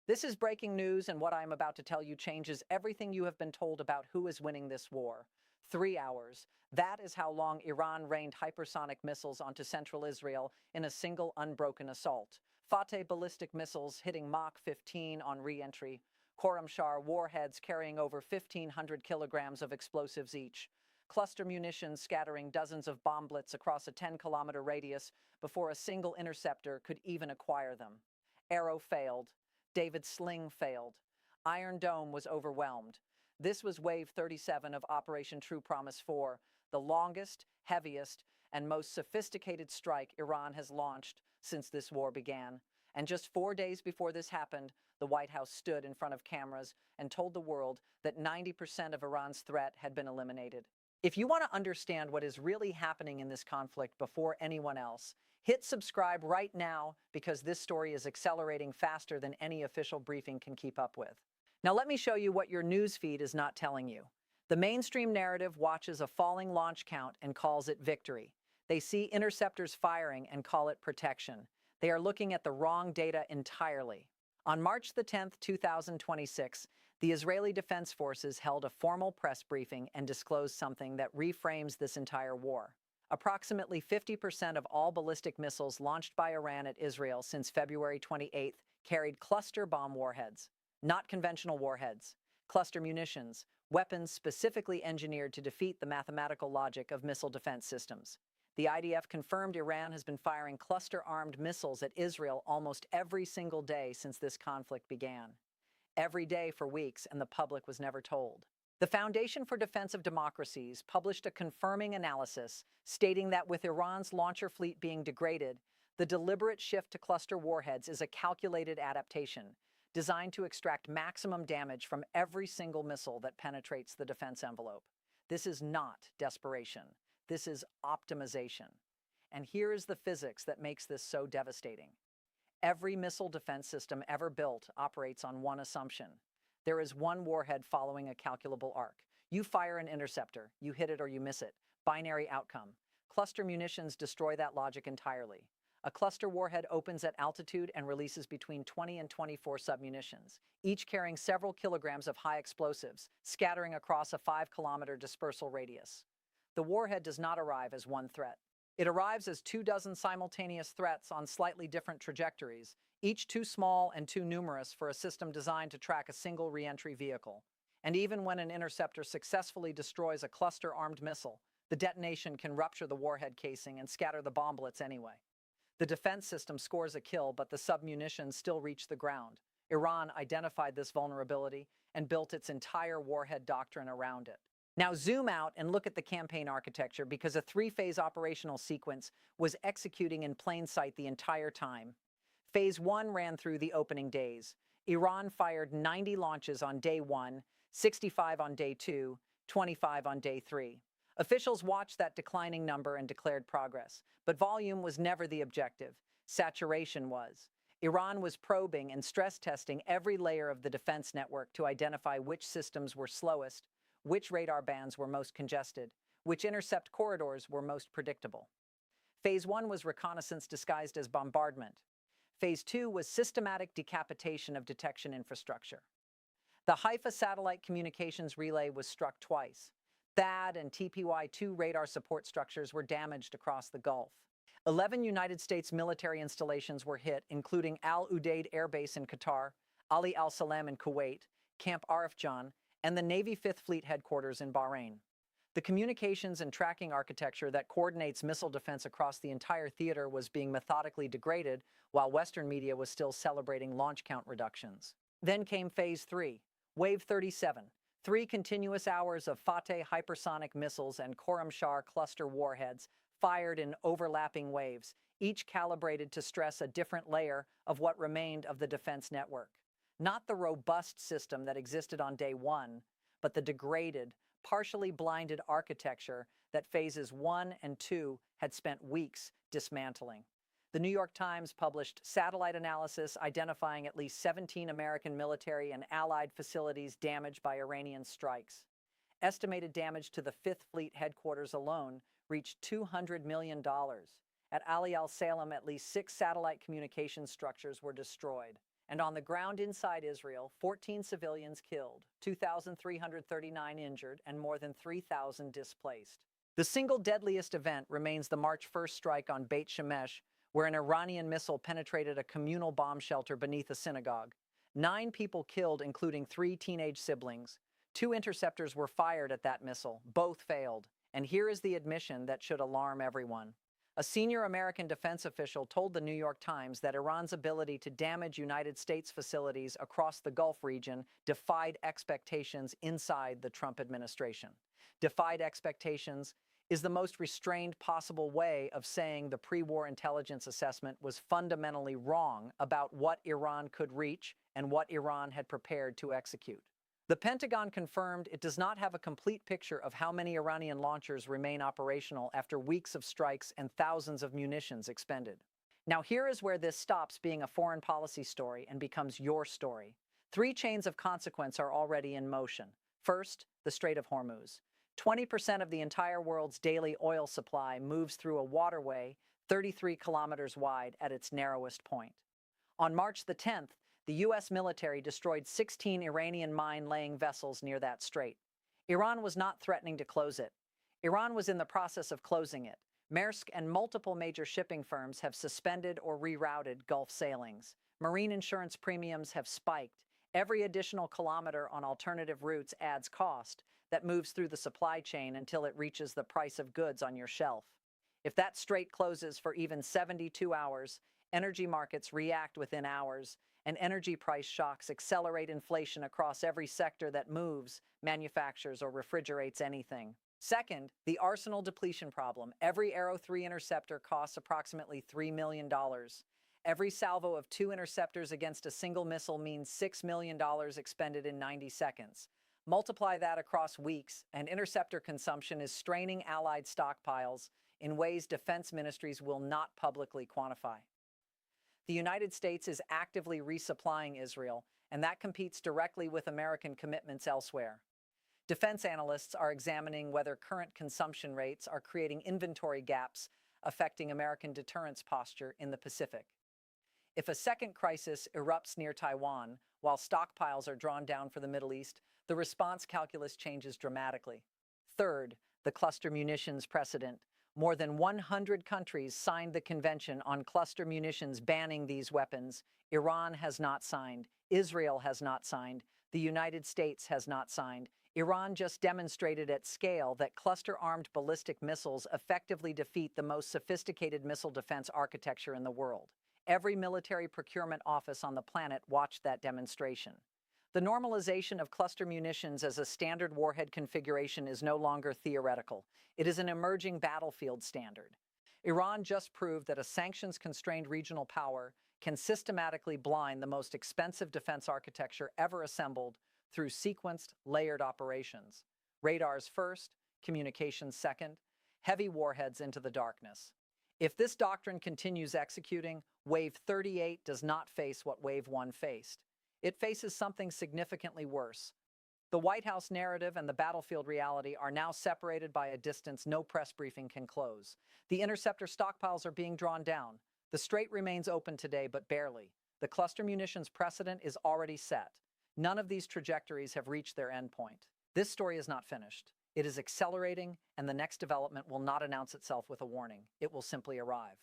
This is breaking news, and what I am about to tell you changes everything you have been told about who is winning this war. 3 hours. That is how long Iran rained hypersonic missiles onto central Israel in a single unbroken assault. Fateh ballistic missiles hitting Mach 15 on re-entry. Khorramshahr warheads carrying over 1,500 kilograms of explosives each. Cluster munitions scattering dozens of bomblets across a 10-kilometer radius before a single interceptor could even acquire them. Arrow failed. David's sling failed. Iron Dome was overwhelmed. This was Wave 37 of Operation True Promise 4, the longest, heaviest, and most sophisticated strike Iran has launched since this war began. And just 4 days before this happened, the White House stood in front of cameras and told the world that 90% of Iran's threat had been eliminated. If you want to understand what is really happening in this conflict before anyone else, hit subscribe right now because this story is accelerating faster than any official briefing can keep up with. Now let me show you what your news feed is not telling you. The mainstream narrative watches a falling launch count and calls it victory. They see interceptors firing and call it protection. They are looking at the wrong data entirely. On March the 10th, 2026, the Israeli Defense Forces held a formal press briefing and disclosed something that reframes this entire war. Approximately 50% of all ballistic missiles launched by Iran at Israel since February 28th carried cluster bomb warheads, not conventional warheads, cluster munitions, weapons specifically engineered to defeat the mathematical logic of missile defense systems. The IDF confirmed Iran has been firing cluster-armed missiles at Israel almost every single day since this conflict began. Every day for weeks, and the public was never told. The Foundation for Defense of Democracies published a confirming analysis stating that with Iran's launcher fleet being degraded, the deliberate shift to cluster warheads is a calculated adaptation designed to extract maximum damage from every single missile that penetrates the defense envelope. This is not desperation. This is optimization. And here is the physics that makes this so devastating. Every missile defense system ever built operates on one assumption. There is one warhead following a calculable arc. You fire an interceptor, you hit it or you miss it. Binary outcome. Cluster munitions destroy that logic entirely. A cluster warhead opens at altitude and releases between 20 and 24 submunitions, each carrying several kilograms of high explosives, scattering across a 5-kilometer dispersal radius. The warhead does not arrive as one threat. It arrives as 24 simultaneous threats on slightly different trajectories, each too small and too numerous for a system designed to track a single re-entry vehicle. And even when an interceptor successfully destroys a cluster-armed missile, the detonation can rupture the warhead casing and scatter the bomblets anyway. The defense system scores a kill, but the submunitions still reach the ground. Iran identified this vulnerability and built its entire warhead doctrine around it. Now zoom out and look at the campaign architecture because a 3-phase operational sequence was executing in plain sight the entire time. Phase 1 ran through the opening days. Iran fired 90 launches on day 1, 65 on day 2, 25 on day 3. Officials watched that declining number and declared progress, but volume was never the objective. Saturation was. Iran was probing and stress testing every layer of the defense network to identify which systems were slowest, which radar bands were most congested, which intercept corridors were most predictable. Phase 1 was reconnaissance disguised as bombardment. Phase 2 was systematic decapitation of detection infrastructure. The Haifa satellite communications relay was struck twice. THAAD and TPY-2 radar support structures were damaged across the Gulf. 11 United States military installations were hit, including Al Udeid Air Base in Qatar, Ali Al Salam in Kuwait, Camp Arifjan, and the Navy 5th Fleet headquarters in Bahrain. The communications and tracking architecture that coordinates missile defense across the entire theater was being methodically degraded while Western media was still celebrating launch count reductions. Then came Phase 3, Wave 37, 3 continuous hours of Fateh hypersonic missiles and Khorramshahr cluster warheads fired in overlapping waves, each calibrated to stress a different layer of what remained of the defense network. Not the robust system that existed on day 1, but the degraded, partially blinded architecture that phases 1 and 2 had spent weeks dismantling. The New York Times published satellite analysis identifying at least 17 American military and allied facilities damaged by Iranian strikes. Estimated damage to the 5th Fleet headquarters alone reached $200 million. At Ali Al Salem, at least 6 satellite communications structures were destroyed. And on the ground inside Israel, 14 civilians killed, 2,339 injured, and more than 3,000 displaced. The single deadliest event remains the March 1st strike on Beit Shemesh, where an Iranian missile penetrated a communal bomb shelter beneath a synagogue. 9 people killed, including 3 teenage siblings. 2 interceptors were fired at that missile. Both failed. And here is the admission that should alarm everyone. A senior American defense official told the New York Times that Iran's ability to damage United States facilities across the Gulf region defied expectations inside the Trump administration. Defied expectations is the most restrained possible way of saying the pre-war intelligence assessment was fundamentally wrong about what Iran could reach and what Iran had prepared to execute. The Pentagon confirmed it does not have a complete picture of how many Iranian launchers remain operational after weeks of strikes and thousands of munitions expended. Now here is where this stops being a foreign policy story and becomes your story. 3 chains of consequence are already in motion. First, the Strait of Hormuz. 20% of the entire world's daily oil supply moves through a waterway 33 kilometers wide at its narrowest point. On March the 10th, the U.S. military destroyed 16 Iranian mine-laying vessels near that strait. Iran was not threatening to close it. Iran was in the process of closing it. Maersk and multiple major shipping firms have suspended or rerouted Gulf sailings. Marine insurance premiums have spiked. Every additional kilometer on alternative routes adds cost that moves through the supply chain until it reaches the price of goods on your shelf. If that strait closes for even 72 hours, energy markets react within hours, and energy price shocks accelerate inflation across every sector that moves, manufactures, or refrigerates anything. Second, the arsenal depletion problem. Every Arrow 3 interceptor costs approximately $3 million. Every salvo of 2 interceptors against a single missile means $6 million expended in 90 seconds. Multiply that across weeks, and interceptor consumption is straining Allied stockpiles in ways defense ministries will not publicly quantify. The United States is actively resupplying Israel, and that competes directly with American commitments elsewhere. Defense analysts are examining whether current consumption rates are creating inventory gaps affecting American deterrence posture in the Pacific. If a second crisis erupts near Taiwan, while stockpiles are drawn down for the Middle East, the response calculus changes dramatically. Third, the cluster munitions precedent. More than 100 countries signed the Convention on Cluster Munitions banning these weapons. Iran has not signed. Israel has not signed. The United States has not signed. Iran just demonstrated at scale that cluster-armed ballistic missiles effectively defeat the most sophisticated missile defense architecture in the world. Every military procurement office on the planet watched that demonstration. The normalization of cluster munitions as a standard warhead configuration is no longer theoretical. It is an emerging battlefield standard. Iran just proved that a sanctions-constrained regional power can systematically blind the most expensive defense architecture ever assembled through sequenced, layered operations. Radars first, communications second, heavy warheads into the darkness. If this doctrine continues executing, Wave 38 does not face what Wave 1 faced. It faces something significantly worse. The White House narrative and the battlefield reality are now separated by a distance no press briefing can close. The interceptor stockpiles are being drawn down. The strait remains open today, but barely. The cluster munitions precedent is already set. None of these trajectories have reached their endpoint. This story is not finished. It is accelerating, and the next development will not announce itself with a warning. It will simply arrive.